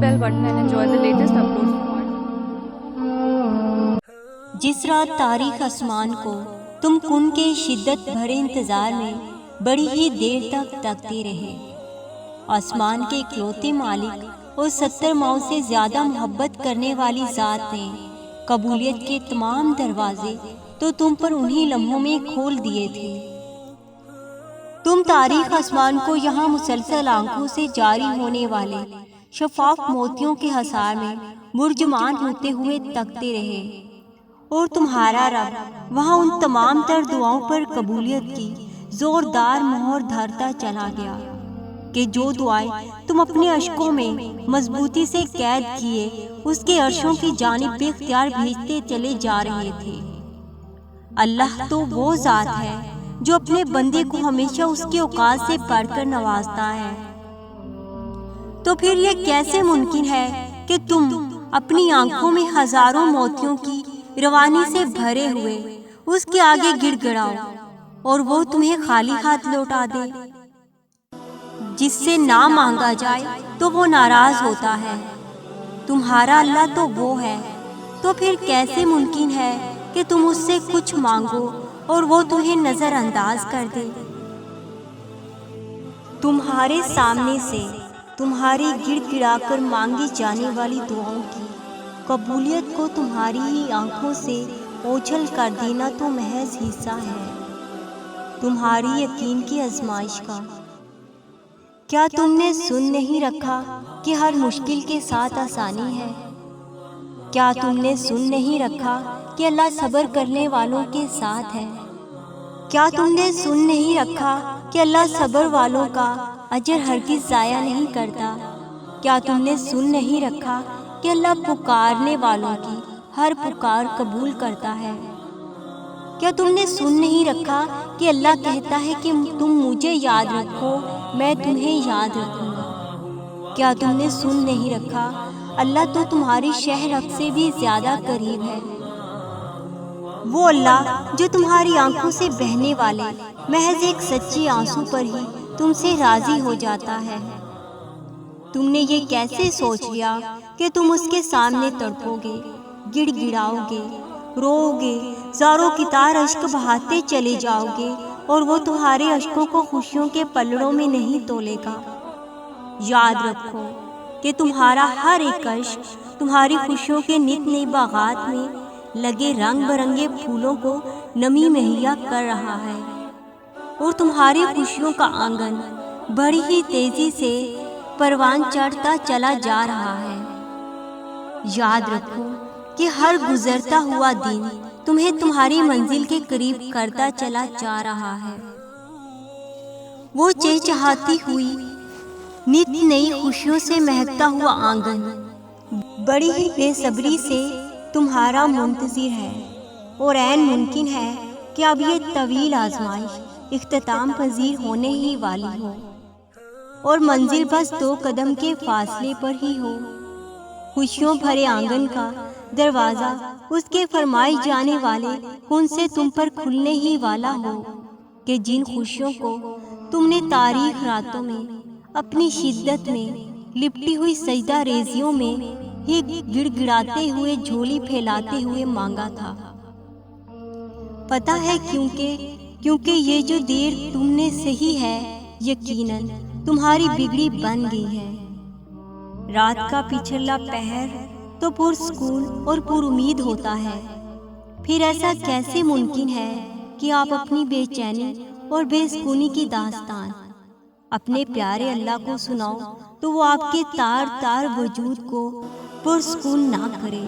bell button and enjoy the latest uploads from our. जिस रात तारीख आसमान को तुम कुन के शिद्दत भरे इंतजार में बड़ी ही देर तक तकते रहे। आसमान के इकलौते मालिक और 70 माओं से ज्यादा मोहब्बत करने वाली ज़ात ने कबूलियत के तमाम दरवाजे तो तुम पर उन्हीं लम्हों में खोल दिए थे। तुम तारीख आसमान को यहाँ मुसलसल आंखों से जारी होने वाले शफाफ मोतियों के हसार में मुर्जमान होते हुए तकते रहे, और तुम्हारा रब वहाँ उन तमाम तर दुआओं पर कबूलियत की जोरदार मोहर धरता चला गया कि जो दुआएं तुम अपने अश्कों में मजबूती से कैद किए उसके अर्शों की जानिब बेख्तियार भेजते चले जा रहे थे। अल्लाह तो वो ज़ात है जो अपने बंदे को हमेशा उसके औकात से बढ़कर नवाजता है। तो फिर ये कैसे मुमकिन है कि तुम अपनी आंखों में हजारों मोतियों की रवानी से भरे हुए उसके आगे गिड़गिड़ाओ और वो तुम्हें खाली हाथ लौटा दे। जिससे ना मांगा जाए तो वो नाराज होता है। तुम्हारा अल्लाह तो वो है, तो फिर कैसे मुमकिन है कि तुम उससे कुछ मांगो और वो तुम्हें नजरअंदाज कर दे। तुम्हारे सामने से तुम्हारी गिड़गिड़ाकर मांगी जाने वाली दुआओं की कबूलियत को तुम्हारी ही आंखों से ओझल कर देना तो महज हिस्सा है तुम्हारी यकीन की आजमाइश का। क्या तुमने सुन नहीं रखा कि हर मुश्किल के साथ आसानी है? क्या तुमने सुन नहीं रखा कि अल्लाह सब्र करने वालों के साथ है? क्या तुमने सुन नहीं रखा कि अल्लाह सब्र वालों का अजर हरगिज़ ज़ाया नहीं करता? क्या तुमने सुन नहीं रखा कि अल्लाह पुकारने वालों की हर पुकार कबूल करता है? क्या तुमने सुन नहीं रखा कि अल्लाह कहता है कि तुम मुझे याद रखो, मैं तुम्हें याद रखूंगा? क्या तुमने सुन नहीं रखा अल्लाह तो तुम्हारी शहरक से भी ज्यादा करीब है। वो अल्लाह जो तुम्हारी आंखों से बहने वाले महज एक सच्चे आंसू पर ही तुमसे राजी हो जाता है। तुमने ये कैसे सोच लिया कि तुम उसके सामने तड़पोगे, गिड़गिड़ाओगे, रोओगे, ज़ारों की तार अश्क बहाते चले जाओगे और वो तुम्हारे अश्कों को खुशियों के पलड़ों में नहीं तोलेगा। याद रखो कि तुम्हारा हर एक अश्क तुम्हारी खुशियों के नित नई बागात में लगे रंग बिरंगे फूलों को नमी मुहैया कर रहा है और तुम्हारी खुशियों का आंगन बड़ी ही तेजी से परवान चढ़ता चला जा रहा है। याद रखो कि हर गुजरता हुआ दिन तुम्हें तुम्हारी मंजिल के करीब करता चला जा रहा है। वो चहचहाती हुई नित नई खुशियों से महकता हुआ आंगन बड़ी ही बेसब्री से तुम्हारा मुंतजिर है और ऐन मुमकिन है कि अब ये तवील आजमाइश इख्तिताम पजीर होने ही वाली हो और मंजिल बस 2 कदम के फासले पर ही हो। खुशियों भरे आंगन का दरवाजा उसके फरमाई जाने वाले कुन से तुम पर खुलने ही वाला हो कि जिन खुशियों को तुमने तारीख रातों में अपनी शिद्दत में लिपटी हुई सजदा रेजियों में ही गिड़गिड़ाते हुए झोली फैलाते हुए मांगा था। पता है क्योंकि ये जो देर तुमने सही है यकीनन तुम्हारी बिगड़ी बन गई है। रात का पिछला पहर तो पुरसुकून और पुरुमीद होता है, फिर ऐसा कैसे मुमकिन है कि आप अपनी बेचैनी और बेसुकूनी की दास्तान अपने प्यारे अल्लाह को सुनाओ तो वो आपके तार तार वजूद को पुरसुकून ना करे।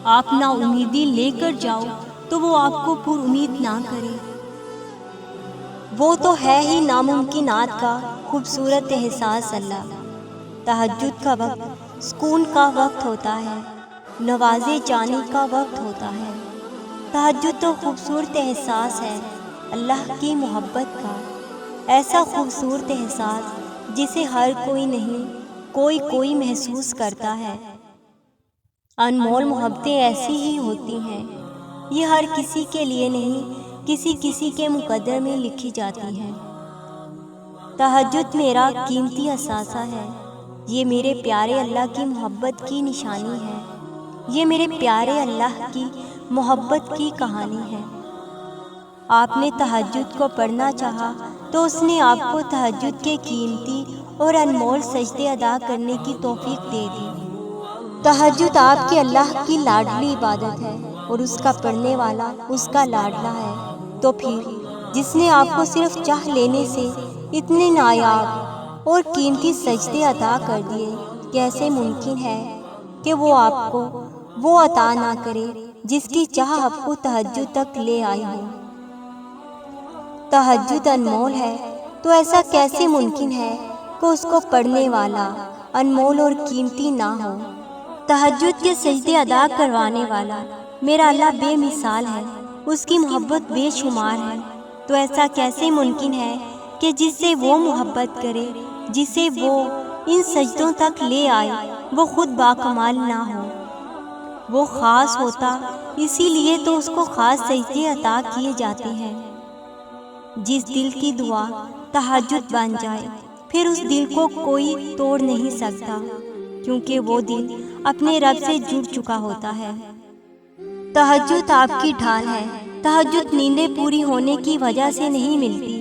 आप ना उम्मीदी लेकर जाओ तो वो आपको पुरुमीद ना करे। वो तो है ही नामुमकिनात का खूबसूरत एहसास। अल्लाह तहज्जुद का वक्त सुकून का वक्त होता है, नवाजे जाने का वक्त होता है। तहज्जुद तो खूबसूरत एहसास है अल्लाह की मोहब्बत का, ऐसा खूबसूरत एहसास जिसे हर कोई नहीं कोई महसूस करता है। अनमोल मोहब्बतें ऐसी ही होती हैं, ये हर किसी के लिए नहीं किसी के मुकद्दर में लिखी जाती हैं। तहज्जुद मेरा कीमती असासा है, یہ میرے پیارے اللہ کی محبت کی نشانی ہے، یہ میرے پیارے اللہ کی محبت کی کہانی ہے۔ آپ نے تہجد کو پڑھنا چاہا تو اس نے آپ کو تہجد کے قیمتی اور انمول سجدے ادا کرنے کی توفیق دے دی۔ تہجد آپ کے اللہ کی لاڈلی عبادت ہے اور اس کا پڑھنے والا اس کا لاڈلا ہے۔ تو پھر جس نے آپ کو صرف چاہ لینے سے اتنے نایاب اور قیمتی سجدے عطا کر دیے، کیسے ممکن ہے کہ وہ آپ کو وہ عطا نہ کرے جس کی چاہ آپ کو تہجد تک لے آئی ہو؟ تہجد انمول ہے تو ایسا کیسے ممکن ہے کہ اس کو پڑھنے والا انمول اور قیمتی نہ ہو؟ تہجد کے سجدے ادا کروانے والا میرا اللہ بے مثال ہے، اس کی محبت بے شمار ہے۔ تو ایسا کیسے ممکن ہے کہ جس سے وہ محبت کرے، جسے وہ ان سجدوں تک لے آئے، وہ خود باکمال نہ ہو؟ وہ خاص ہوتا، اسی لیے تو اس کو خاص سجدے عطا کیے جاتے ہیں۔ جس دل کی دعا تہجد بن جائے، پھر اس دل کو کوئی توڑ نہیں سکتا، کیونکہ وہ دل اپنے رب سے جڑ چکا ہوتا ہے۔ تہجد آپ کی ڈھال ہے۔ تہجد نیندیں پوری ہونے کی وجہ سے نہیں ملتی،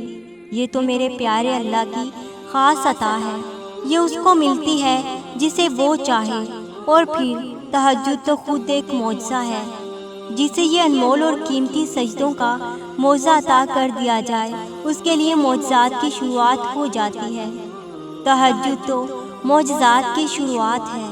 یہ تو میرے پیارے اللہ کی خاص عطا ہے۔ یہ اس کو ملتی ہے جسے وہ چاہے، اور پھر تہجد تو خود ایک معجزہ ہے۔ جسے یہ انمول اور قیمتی سجدوں کا معجزہ عطا کر دیا جائے، اس کے لیے معجزات کی شروعات ہو جاتی ہے۔ تہجد تو معجزات کی شروعات ہے۔